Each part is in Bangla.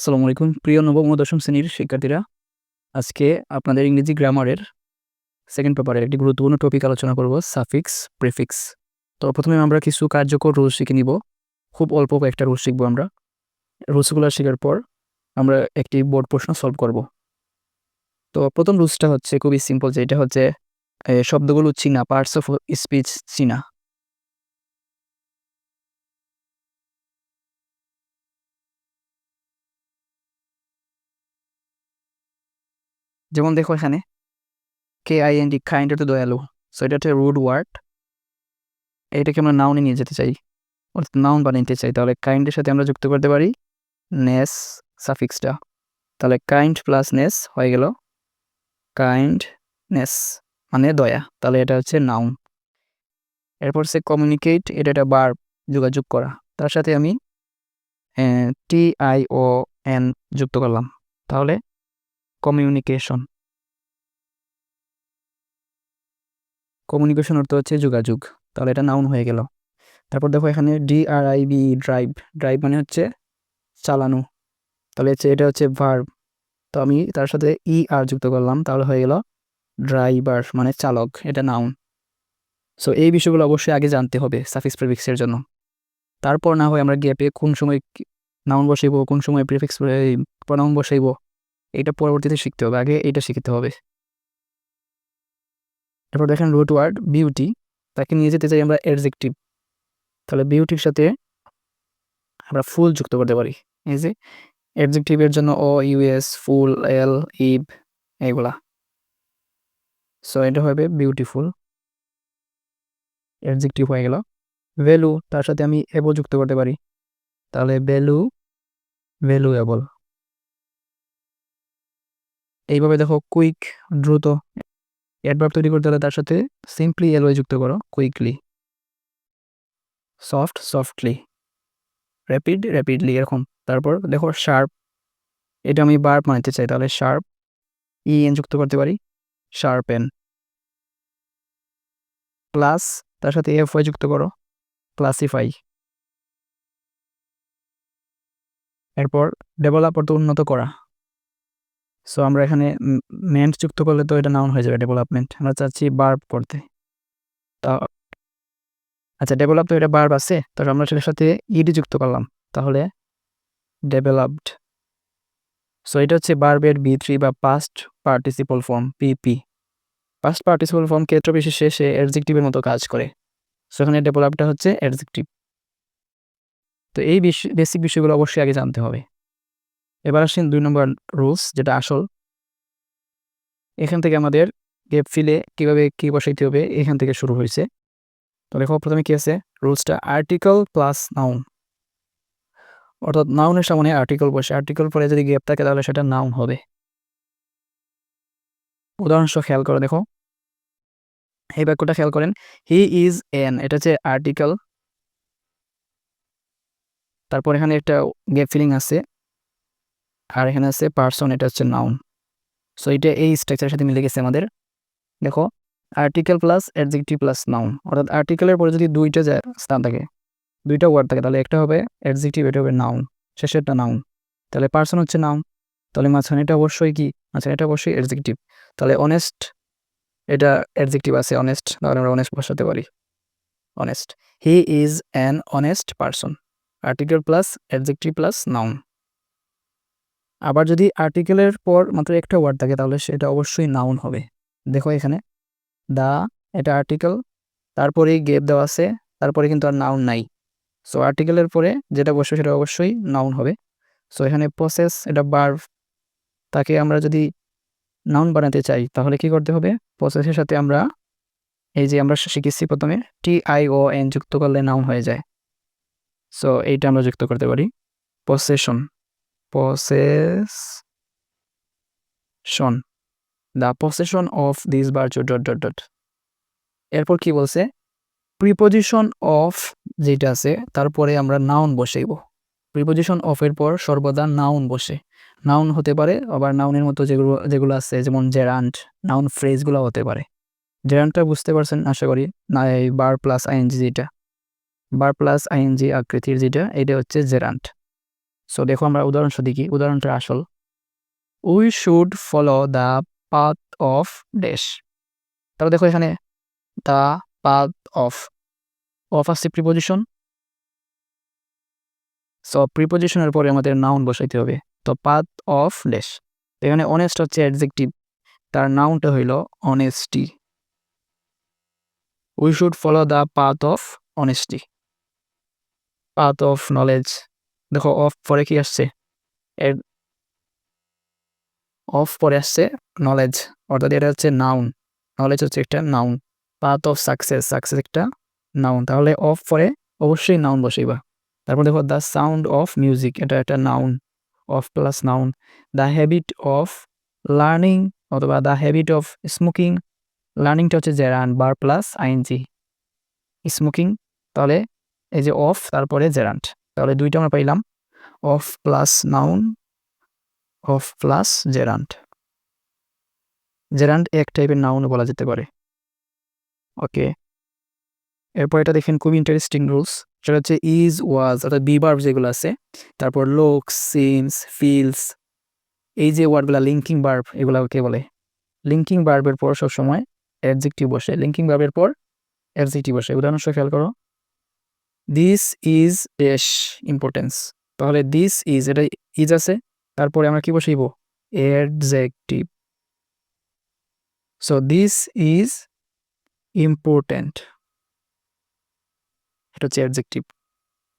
আসসালামু আলাইকুম প্রিয় নবম ও দশম শ্রেণীর শিক্ষার্থীরা। আজকে আপনাদের ইংরেজি গ্রামারের সেকেন্ড পেপারের একটি গুরুত্বপূর্ণ টপিক আলোচনা করব, সাফিক্স, প্রিফিক্স। তো প্রথমে আমরা কিছু কার্যকর রুলস শিখে নিব। খুব অল্প কয়েকটা রুলস শিখবো আমরা। রুলসগুলো শেখার পর আমরা একটি বোর্ড প্রশ্ন সলভ করব। তো প্রথম রুলসটা হচ্ছে খুবই সিম্পল, যেটা হচ্ছে শব্দগুলো চিনা, পার্টস অফ স্পিচ চিনা। যেমন দেখো এখানে KIND, কাইন্ড অর্থ দয়ালু। সো এটা হচ্ছে রুড ওয়ার্ড। এটাকে আমরা নাউনে নিয়ে যেতে চাই, অর্থাৎ নাউন বানাইতে চাই, তাহলে কাইন্ডের সাথে আমরা যুক্ত করতে পারি নেস সাফিক্সটা। তাহলে কাইন্ড প্লাস নেস হয়ে গেল কাইন্ডনেস, মানে দয়া। তাহলে এটা হচ্ছে নাউন। এরপর সে কমিউনিকেট, এটা একটা ভার্ব, যোগাযোগ করা। তার সাথে আমি TION যুক্ত করলাম, তাহলে কমিউনিকেশন। কমিউনিকেশন অর্থ হচ্ছে যোগাযোগ, তাহলে এটা নাউন হয়ে গেল। তারপর দেখো এখানে DRIVE, ড্রাইভ। ড্রাইভ মানে হচ্ছে চালানো, তাহলে এটা হচ্ছে ভার্ব। তো আমি তার সাথে ER যুক্ত করলাম, তাহলে হয়ে গেল ড্রাইভার, মানে চালক, এটা নাউন। সো এই বিষয়গুলো অবশ্যই আগে জানতে হবে সাফিক্স প্রিফিক্সের জন্য। তারপর না হয় আমরা গ্যাপে কোন সময় নাউন বসাইব, কোন সময় প্রিফিক্স প্রনাউন বসাইব, এটা পরবর্তীতে শিখতে হবে, আগে এটা শিখতে হবে। এরপর দেখেন রুট ওয়ার্ড বিউটি, তাকে নিয়ে যেতে চাই আমরা অ্যাডজেক্টিভ। তাহলে বিউটির সাথে আমরা ফুল যুক্ত করতে পারি। এই যে অ্যাডজেক্টিভের জন্য OUS, ফুল, এল, ইভ, এগুলা। সো এটা হবে বিউটিফুল, অ্যাডজেক্টিভ হয়ে গেল। ভ্যালু, তার সাথে আমি এবল যুক্ত করতে পারি, তাহলে ভ্যালুয়েবল। এইভাবে দেখো কুইক, দ্রুত। অ্যাডভার্ব তৈরি করতে হলে তার সাথে সিম্পলি এলওয়াই যুক্ত করো, quickly. Soft, softly. Rapid, rapidly, এরকম। তারপর দেখো শার্প, এটা আমি ভার্ব বানাইতে চাই, তাহলে শার্প, EN যুক্ত করতে পারি, শার্পেন। ক্লাস, তার সাথে FY যুক্ত করো, ক্লাসিফাই। এরপর ডেভেলপ অর্থ উন্নত করা। সো আমরা এখানে মেন্ট যুক্ত করলে তো এটা নাউন হয়ে যাবে, ডেভেলপমেন্ট। আমরা চাচ্ছি ভার্ব করতে। তা আচ্ছা, ডেভেলপ তো এটা ভার্ব আছে, তো আমরা সেটার সাথে ED যুক্ত করলাম, তাহলে ডেভেলপড। সো এটা হচ্ছে ভার্বের B3 বা past participle form, PP। Past participle form ক্ষেত্র বিশেষে সে অ্যাডজেক্টিভের মতো কাজ করে। সো এখানে ডেভেলপটা হচ্ছে অ্যাডজেক্টিভ। তো এই বেসিক বিষয়গুলো অবশ্যই আগে জানতে হবে। এবার আসেন 2 নম্বর রুলস, যেটা আসল। এখান থেকে আমাদের গ্যাপ ফিলে কীভাবে কী বসাইতে হবে, এখান থেকে শুরু হয়েছে। তো দেখো প্রথমে কী আছে রুলসটা, আর্টিকেল প্লাস নাউন। অর্থাৎ নাউনের সামনে আর্টিকেল বসে, আর্টিকেল পরে যদি গ্যাপ থাকে তাহলে সেটা নাউন হবে। উদাহরণসহ খেয়াল করে দেখো, এই বাক্যটা খেয়াল করেন, হি ইজ এন, এটা হচ্ছে আর্টিকেল। তারপর এখানে একটা গ্যাপ ফিলিং আছে, আর এখানে আছে পার্সন, এটা হচ্ছে নাউন। সো এটা এই স্ট্রাকচারের সাথে মিলে গেছে আমাদের। দেখো article plus adjective plus noun, অর্থাৎ আর্টিকেলের পরে যদি দুইটা স্থান থাকে, দুইটা ওয়ার্ড থাকে, তাহলে একটা হবে অ্যাডজেক্টিভ, এটা হবে নাউন, শেষেরটা নাউন। তাহলে পার্সন হচ্ছে নাউন, তাহলে মাঝখানে এটা অবশ্যই কি, মাঝখানে এটা অবশ্যই অ্যাডজেক্টিভ। তাহলে অনেস্ট, এটা অ্যাডজেক্টিভ আছে অনেস্ট, তাহলে আমরা অনেস্ট বসাতে পারি, honest. He is an honest person, article plus adjective plus noun. আবার যদি আর্টিকেলের পর মাত্র একটা ওয়ার্ড থাকে, তাহলে সেটা অবশ্যই নাউন হবে। দেখো এখানে দা, এটা আর্টিকেল, তারপরেই গেপ দেওয়া আছে, তারপরে কিন্তু আর নাউন নাই। সো আর্টিকেলের পরে যেটা বসবে সেটা অবশ্যই নাউন হবে। সো এখানে প্রসেস, এটা ভার্ব, তাকে আমরা যদি নাউন বানাতে চাই তাহলে কি করতে হবে, প্রসেসের সাথে আমরা এই যে আমরা শিখেছি প্রথমে TION যুক্ত করলে নাউন হয়ে যায়। সো এইটা আমরা যুক্ত করতে পারি, possession, possession, the possession of this virtue dot dot dot. এরপর কি বলছে, প্রিপোজিশন অফ যেটা আছে তারপরে আমরা নাউন বসাইব। প্রিপোজিশন অফ এর পর সর্বদা নাউন বসে। নাউন হতে পারে, আবার নাউনের মতো যেগুলো আছে যেমন জেরান্ট, নাউন ফ্রেজগুলো হতে পারে। জেরান্টটা বুঝতে পারছেন আশা করি, না এই বার প্লাস আইএনজি, যেটা বার প্লাস আইএনজি আকৃতির যেটা, এটা হচ্ছে জেরান্ট। সো দেখো আমরা উদাহরণ দেখি, উদাহরণটা আসল। We should follow the path of dash. তাহলে দেখো এখানে দ্য পাথ অফ আসছে প্রিপোজিশন। সো প্রিপোজিশনের পরে আমাদের নাউন বসাইতে হবে। তো পাথ অফ ড্যাশ, এখানে অনেস্ট হচ্ছে অ্যাডজেক্টিভ, তার নাউনটা হইল honesty. We should follow the path of honesty. Path of knowledge, দেখো অফ পরে কি আসছে, এর অফ পরে আসছে নলেজ, অর্থাৎ এটা হচ্ছে নাউন। নলেজ হচ্ছে একটা noun. Path of success, success একটা নাউন, তাহলে অফ পরে অবশ্যই নাউন বসাইবা। তারপর দেখো দ্য সাউন্ড অফ মিউজিক, এটা একটা noun, of plus noun. The habit of learning অথবা দ্য হ্যাবিট অফ স্মোকিং, লার্নিংটা হচ্ছে জেরান্ড, বার প্লাস আইএনজি। স্মোকিং, তাহলে এই যে অফ তারপরে জেরান্ড, তাহলে দুইটা আমরা পাইলাম, of plus noun, of plus gerund. Gerund এক টাইপের নাউন বলা যেতে পারে। ওকে, এরপর এটা দেখেন খুব ইন্টারেস্টিং রুলস, সেটা হচ্ছে ইজ, ওয়াজ অর্থাৎ বি ভার্ব যেগুলো আছে, তারপর লুকস, সিমস, ফিলস, এই যে ওয়ার্ডগুলো লিঙ্কিং ভার্ব, এগুলোকে বলে লিঙ্কিং ভার্বের পর সবসময় অ্যাডজেক্টিভ বসে, লিঙ্কিং ভার্বের পর অ্যাডজেক্টিভ বসে। উদাহরণস্বরূপ খেয়াল করো, দিস ইজ ড্যাশ ইম্পর্টেন্স, তাহলে দিস ইজ, এটা ইজ আছে, তারপরে আমরা কি বসাইব, adjective. So this is important, এটা হচ্ছে adjective.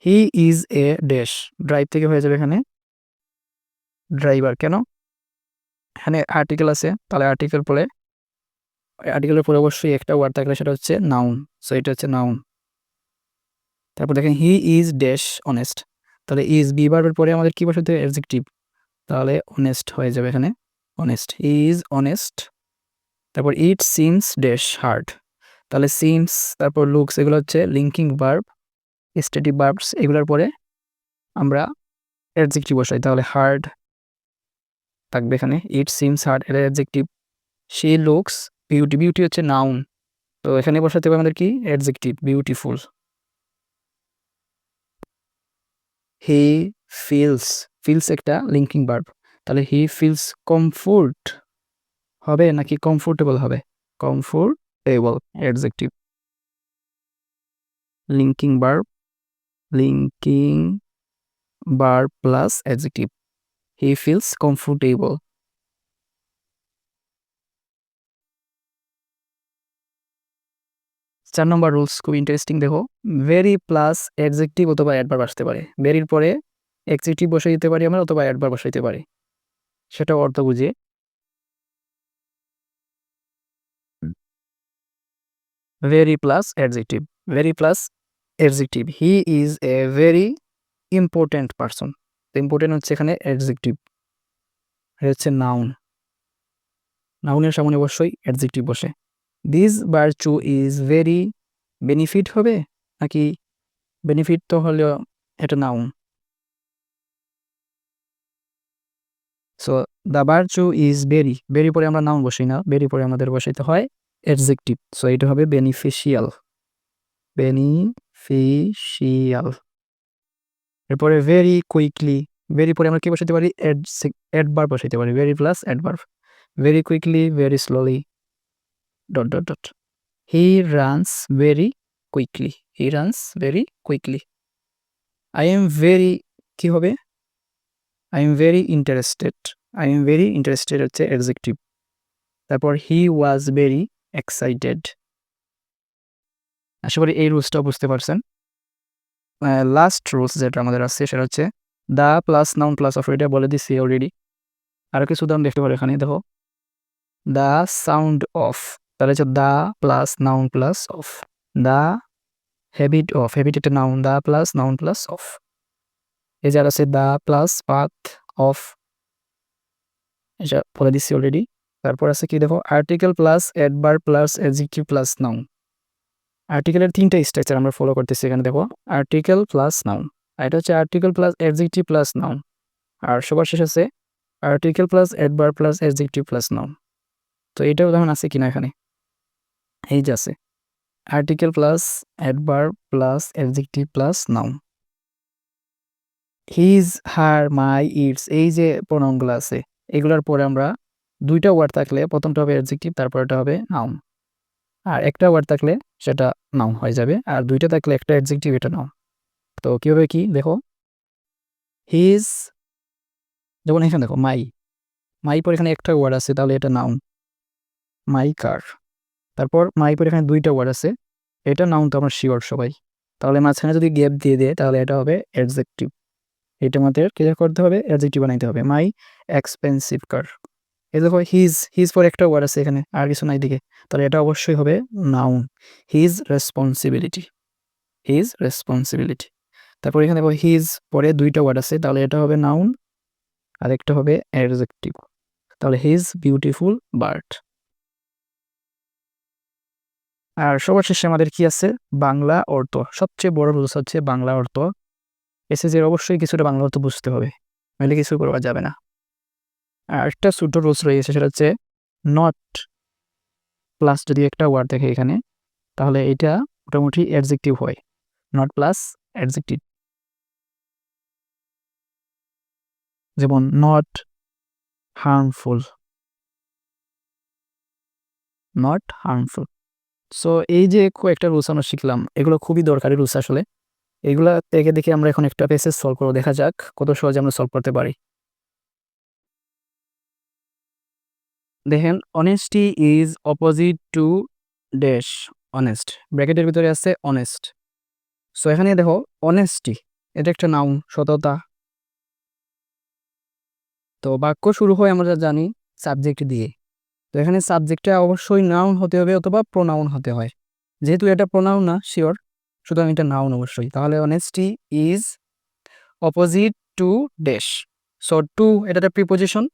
He is a dash, drive থেকে হয়ে যাবে এখানে ড্রাইভার। কেন, এখানে আর্টিকেল আছে, তাহলে আর্টিকেলের পরে অবশ্যই একটা ওয়ার্ড থাকলে সেটা হচ্ছে নাউন। সো এটা হচ্ছে নাউন। তারপর দেখেন হি ইজ ড্যাশ অনেস্ট, তাহলে ইজ বি ভার্বের পরে আমাদের কি বসাতে হবে, অ্যাডজেক্টিভ, তাহলে অনেস্ট হয়ে যাবে এখানে অনেস্ট, হি ইজ অনেস্ট। তারপর ইট সিমস ড্যাশ হার্ড, তাহলে সিমস তারপর লুকস এগুলো হচ্ছে লিঙ্কিং ভার্ব, স্ট্যাটিক ভার্বস, এগুলোর পরে আমরা অ্যাডজেক্টিভ বসাই, তাহলে হার্ড থাকবে এখানে। ইট সিমস হার্ড, এটা adjective. She looks beauty, beauty হচ্ছে নাউন, তো এখানে বসাতে হবে আমাদের কি, adjective, beautiful. He feels, feels একটা লিঙ্কিং ভার্ব, তাহলে হি ফিলস কমফোর্ট হবে নাকি কমফোর্টেবল হবে, comfortable adjective. Linking verb plus adjective, he feels comfortable. 4 number rules খুব ইন্টারেস্টিং, দেখো ভেরি প্লাস অ্যাডজেক্টিভ অথবা অ্যাডভার্ব আসতে পারে। ভেরির পরে অ্যাডজেক্টিভ বসাই দিতে পারি আমরা অথবা অ্যাডভার্ব বসাইতে পারি, সেটা অর্থ বুঝিয়ে। Very plus adjective, very plus adjective, he is a very important person, important হচ্ছে এখানে অ্যাডজেক্টিভ, এটা হচ্ছে নাউন, নাউনের সামনে অবশ্যই অ্যাডজেক্টিভ বসে। This virtue is very, benefit হবে নাকি, বেনিফিট তো হলেও এটা noun. So the virtue is very, very পরে আমরা নাউন বসাই না, ভেরি পরে আমাদের বসাইতে হয় অ্যাডজেক্টিভ, সো এটা হবে বেনিফিশিয়াল, বেনিফিশিয়াল। এরপরে ভেরি কুইকলি, ভেরি পরে আমরা কি বসাইতে পারি, অ্যাডভার্ব বসাইতে পারি, very plus adverb. Very quickly, very slowly, dot dot dot. He runs very quickly, he runs very quickly. I am very, কি হবে, I am very interested, I am very interested হচ্ছে অ্যাডজেক্টিভ। তারপর হি ওয়াজ ভেরি এক্সাইটেড। আশা করি এই রুলসটা বুঝতে পারছেন। লাস্ট রুলস যেটা আমাদের আছে সেটা হচ্ছে the plus noun plus of, এটা বলে দিচ্ছি অলরেডি। আরও কিছু উদাহরণ দেখতে পারো এখানে, দেখো দ্য সাউন্ড অফ, তাহলে হচ্ছে the plus noun plus of. The habit of, habit একটা noun, the plus noun plus of. এই যে আর আছে দ্য প্লাস পাথ অফ, এটা বলে দিচ্ছি অলরেডি। তারপর আছে কি, দেখো article plus adverb plus adjective plus noun. আর্টিকেলের 3টা স্ট্রাকচার আমরা ফলো করতেছি এখানে, দেখো আর্টিকেল প্লাস নাউন, আর এটা হচ্ছে article plus adjective plus noun, আর সবার শেষ আছে article plus adverb plus adjective plus noun. তো এটা উদাহরণ আছে কিনা এখানে, এই যে আছে article plus adverb plus adjective plus noun. His, her, my, its এই যে প্রোনাউনগুলো আছে এগুলোর পরে আমরা দুইটা ওয়ার্ড থাকলে প্রথমটা হবে অ্যাডজেক্টিভ, তারপরটা হবে নাউন। আর একটা ওয়ার্ড থাকলে সেটা নাউন হয়ে যাবে, আর দুইটা থাকলে একটা অ্যাডজেক্টিভ এটা নাউন। তো কীভাবে কি দেখো, হিজ, যেমন এখানে দেখো মাই, মাই পর এখানে একটা ওয়ার্ড আছে তাহলে এটা নাউন, মাই কার। তারপর মাই পর এখানে দুইটা ওয়ার্ড আছে, এটা নাউন তো আমরা শিওর সবাই, তাহলে মাঝখানে যদি গ্যাপ দিয়ে দেয় তাহলে এটা হবে অ্যাডজেক্টিভ। এটা আমাদের ক্লিয়ার করতে হবে, অ্যাডজেক্টিভ বানাইতে হবে, মাই এক্সপেন্সিভ কার। এই দেখো হিজ, হিজ পর একটা ওয়ার্ড আছে এখানে আর কিছু নাই দিকে, তাহলে এটা অবশ্যই হবে noun, his responsibility, his responsibility. তারপর এখানে দেখো হিজ পরে দুইটা ওয়ার্ড আছে তাহলে এটা হবে নাউন, আর একটা হবে অ্যাডজেক্টিভ, তাহলে হিজ বিউটিফুল বার্ড। আর সবার শেষে আমাদের কি আছে, বাংলা অর্থ। সবচেয়ে বড় রুলস হচ্ছে বাংলা অর্থ। এসএসসির অবশ্যই কিছুটা বাংলা অর্থ বুঝতে হবে, নইলে কিছু করা যাবে না। আর একটা ছোট রুলস রয়েছে, সেটা হচ্ছে নট প্লাস যদি একটা ওয়ার্ড দেখে এখানে, তাহলে এটা মোটামুটি অ্যাডজেক্টিভ হয়, নট প্লাস অ্যাডজেক্টিভ। যেমন not harmful, not harmful. So এই যে কয়েকটা রুলস আমরা শিখলাম, এগুলো খুবই দরকারি রুলস আসলে। এগুলা থেকে দেখে আমরা এখন একটা প্যাসেজ সলভ করবো, দেখা যাক কত সহজে আমরা সলভ করতে পারি। দেখেন, honesty is opposite to dash honest, ব্র্যাকেটের ভিতরে আছে অনেস্ট। সো এখানে দেখো অনেস্টি, এটা একটা নাউন, সততা। তো বাক্য শুরু হয় আমরা যা জানি সাবজেক্ট দিয়ে, তো এখানে সাবজেক্টটা অবশ্যই নাউন হতে হবে অথবা প্রোনাউন হতে হয়, যেহেতু এটা প্রোনাউন না শিওর, সুতরাং এটা নাউন অবশ্যই। তাহলে honesty is opposite to dash, so to এটাতে প্রিপোজিশন,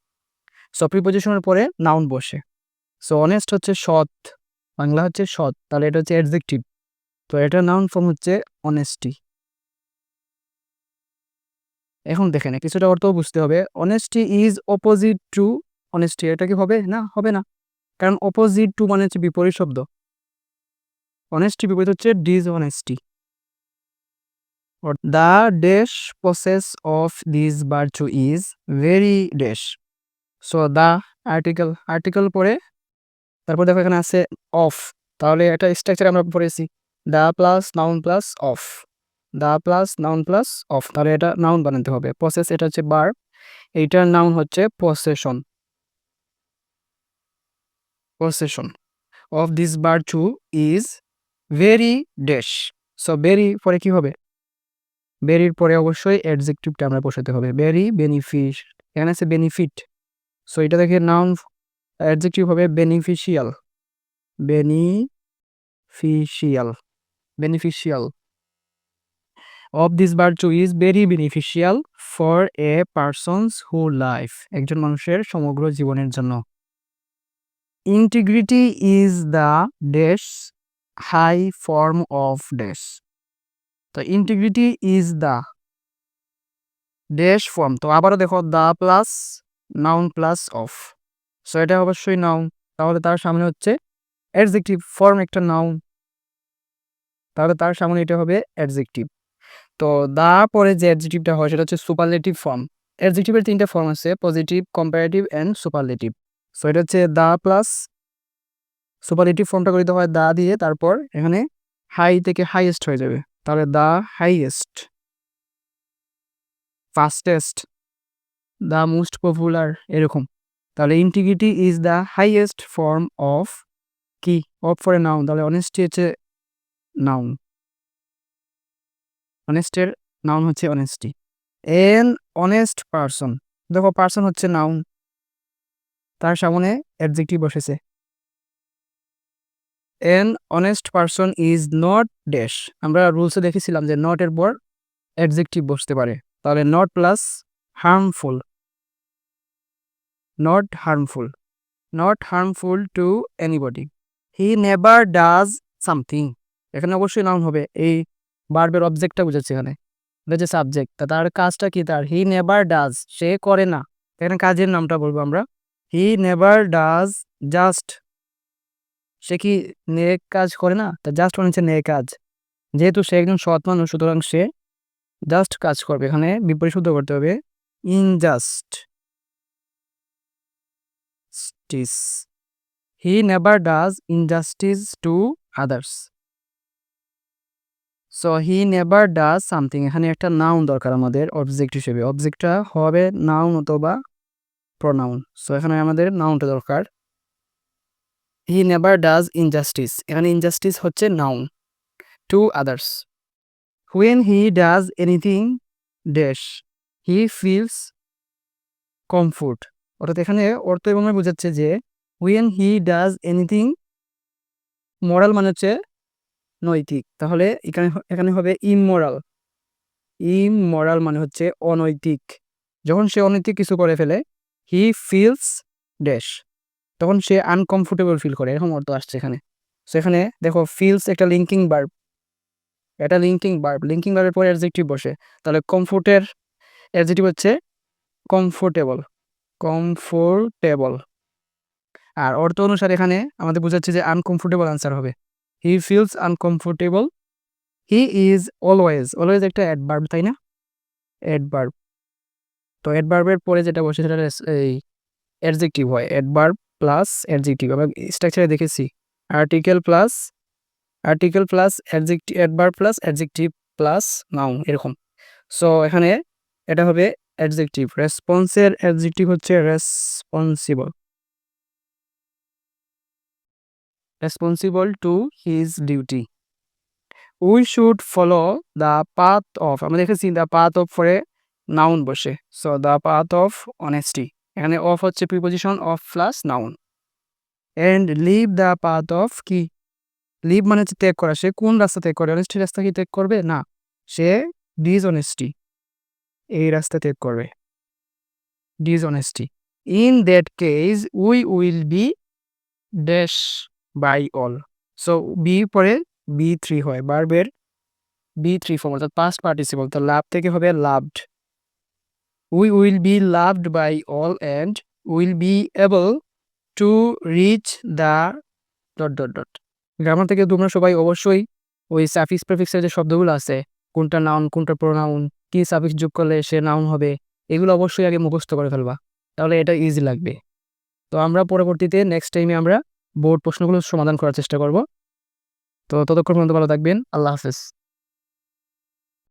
সো প্রিপোজিশনের পরে নাউন বসে। সো অনেস্ট হচ্ছে সৎ, বাংলা হচ্ছে সৎ, তাহলে এটা হচ্ছে অ্যাডজেক্টিভ, তো এটার নাউন ফর্ম হচ্ছে অনেস্টি। এখন দেখেন কিছুটা অর্থ বুঝতে হবে, honesty is opposite two honesty, এটা কি হবে না? হবে না, কারণ অপোজিট টু মানে হচ্ছে বিপরীত শব্দ, অনেস্টি বিপরীত হচ্ছে dishonesty. The dash process of this virtue is very dash, so the article, article পরে তারপর দেখো এখানে আছে অফ, তাহলে একটা স্ট্রাকচার আমরা পড়েছি, the plus noun plus of, the plus noun plus of, তাহলে এটা নাউন বানাতে হবে। প্রসেস এটা হচ্ছে ভার্ব, এইটার নাউন হচ্ছে possession, possession of this virtue is very dash, so very পরে কি হবে, ভেরির পরে অবশ্যই অ্যাডজেক্টিভটা আমরা বসাতে হবে, ভেরি বেনিফিট, এখানে আছে বেনিফিট, সো এটা দেখে নাউন অ্যাডজেক্টিভ হবে beneficial, beneficial, beneficial of this virtue is very beneficial for a persons who life, একজন মানুষের সমগ্র জীবনের জন্য। Integrity is the dash high form of dash, তো integrity is the dash form, তো আবারও দেখো the plus noun plus of, so এটা অবশ্যই নাউন, তাহলে তার সামনে হচ্ছে অ্যাডজেক্টিভ, ফর্ম একটা নাউন, তাহলে তার সামনে এটা হবে অ্যাডজেক্টিভ। তো দা পরে যে অ্যাডজেক্টিভটা হয় সেটা হচ্ছে সুপারলেটিভ ফর্ম। অ্যাডজেক্টিভের তিনটা ফর্ম আছে, positive, comparative and superlative. So এটা হচ্ছে দা প্লাস সুপারলেটিভ ফর্মটা করে দিতে হয় দা দিয়ে, তারপর এখানে হাই থেকে হাইয়েস্ট হয়ে যাবে, তাহলে the highest, fastest, the most popular, এরকম। তাহলে integrity is the highest form of কি, অফ ফর এ নাউন, তাহলে অনেস্টি হচ্ছে নাউন, অনেস্টের নাউন হচ্ছে অনেস্টি। এন অনেস্ট পারসন, দেখো পারসন হচ্ছে নাউন, তার সামনে অ্যাডজেক্টিভ বসেছে। An honest person is not dash, আমরা রুলসে দেখেছিলাম যে নট এর পর অ্যাডজেক্টিভ বসতে পারে, তাহলে not plus harmful, not harmful, not harmful to anybody. He never does something, এখানে অবশ্যই নাউন হবে, এই ভার্বের অবজেক্টটা বুঝাচ্ছে এখানে, এটা যে সাবজেক্ট, তার কাজটা কি, তার হি নেভার ডাজ, সে করে না, এখানে কাজের নামটা বলবো আমরা, হি নেভার ডাজ জাস্ট, সে কি নেক কাজ করে না, তা জাস্ট মানে হচ্ছে নেক কাজ, যেহেতু সে একজন সৎ মানুষ সুতরাং সে জাস্ট কাজ করবে, এখানে বিপরীত শুদ্ধ করতে হবে injustice. He never does injustice to others. So he never does something, এখানে একটা নাউন দরকার আমাদের অবজেক্ট হিসেবে। অবজেক্টটা হবে নাউন অথবা প্রনাউন। সো এখানে আমাদের নাউনটা দরকার। হি নেভার ডাজ ইনজাস্টিস, এখানে ইনজাস্টিস হচ্ছে noun, to others. When he does anything dash he feels comfort. অর্থাৎ এখানে অর্থ এবং বোঝাচ্ছে যে when he does anything, moral মানে হচ্ছে নৈতিক, তাহলে এখানে এখানে হবে ইমোরাল। ইমোরাল মানে হচ্ছে অনৈতিক। যখন সে অনৈতিক কিছু করে ফেলে, হি ফিলস ড্যাশ, তখন সে আনকমফোর্টেবল ফিল করে, এরকম অর্থ আসছে এখানে। সো এখানে দেখো ফিলস একটা লিঙ্কিং ভার্ব, এটা লিঙ্কিং ভার্ব, লিঙ্কিং ভার্বের পরে অ্যাডজেক্টিভ বসে, তাহলে কমফোর্টের অ্যাডজেক্টিভ হচ্ছে কমফোর্টেবল। কমফোর্টেবল। আর অর্থ অনুসারে এখানে আমাদের বোঝাচ্ছে যে আনকমফোর্টেবল আনসার হবে। He feels uncomfortable. He is always, always একটা অ্যাডভার্ব তাই না, অ্যাডভার্ব। তো অ্যাডভার্বের পরে যেটা বসে সেটা এই অ্যাডজেক্টিভ হয়, অ্যাডভার্ব প্লাস অ্যাডজেক্টিভ। আমরা স্ট্রাকচারে দেখেছি article plus adjective, adverb plus adjective plus noun, এরকম। সো এখানে এটা হবে অ্যাডজেক্টিভ। রেসপন্সের অ্যাডজেক্টিভ হচ্ছে responsible, responsible to his duty. We should follow the path of, আমরা দেখেছি দ্য পাথ অফ পরে নাউন বসে, so the path of honesty, এখানে অফ হচ্ছে preposition, of plus noun. And leave the path of, কি লিভ মানে হচ্ছে ত্যাগ করা, সে কোন রাস্তা ত্যাগ করে, অনেস্টি রাস্তা কি ত্যাগ করবে না, সে ডিসঅনেস্টি এই রাস্তা ত্যাগ করবে, dishonesty. In that case we will be dash by all. So be পরে B3 হয়, ভার্বের B3 ফর্ম, অর্থাৎ পাস্ট পার্টিসিপল, তো লাভ থেকে হবে loved. We will be loved by all and will be able to reach the dot dot dot. Grammar থেকে তোমরা সবাই অবশ্যই ওই সাফিক্স প্রেফিক্সের যে শব্দগুলো আছে, কোনটা নাউন কোনটা প্রোনাউন, কি সাফিক্স যোগ করলে সে নাউন হবে, এগুলো অবশ্যই আগে মুখস্থ করে ফেলবা, তাহলে এটা ইজি লাগবে। তো আমরা পরবর্তীতে নেক্সট টাইমে আমরা বোর্ড প্রশ্নগুলো সমাধান করার চেষ্টা করব। তো ততক্ষণ পর্যন্ত ভালো থাকবেন, আল্লাহ হাফেজ।